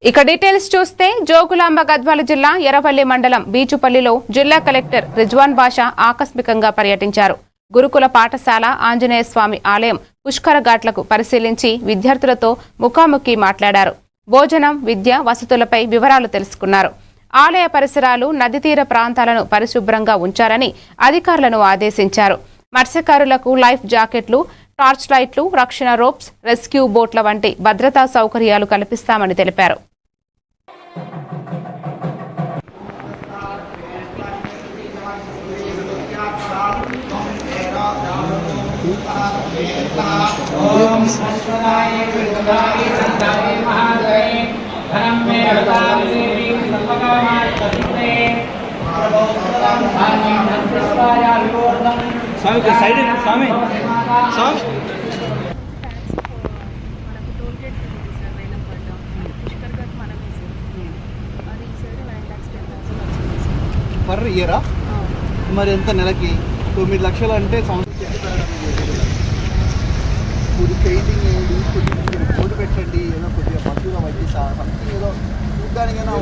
ఇక డీటెయిల్స్ చూస్తే జోగులాంబ గద్వాల జిల్లా ఎర్రవల్లి మండలం బీచుపల్లిలో జిల్లా కలెక్టర్ రిజ్వాన్ బాషా ఆకస్మికంగా పర్యటించారు. గురుకుల పాఠశాల ఆంజనేయ స్వామి ఆలయం పుష్కర ఘాట్లకు పరిశీలించి విద్యార్థులతో ముఖాముఖి మాట్లాడారు. భోజనం, విద్య, వసతులపై వివరాలు తెలుసుకున్నారు. ఆలయ పరిసరాలు, నది తీర ప్రాంతాలను పరిశుభ్రంగా ఉంచాలని అధికారులను ఆదేశించారు. మత్స్యకారులకు లైఫ్ జాకెట్లు, టార్చ్ లైట్లు, రక్షణ రోప్స్, రెస్క్యూ బోట్ల వంటి భద్రతా సౌకర్యాలు కల్పిస్తామని తెలిపారు. स्वामी साइड स्वामी स्वामी పర్ ఇయరా? మరి ఎంత నెలకి? 9 లక్షలు అంటే కొద్ది పెయింటింగ్ వేయండి, కొద్దిగా బోర్డు పెట్టండి, ఏదో కొద్దిగా పట్టుగా పట్టి సంథింగ్ ఏదో చూడడానికైనా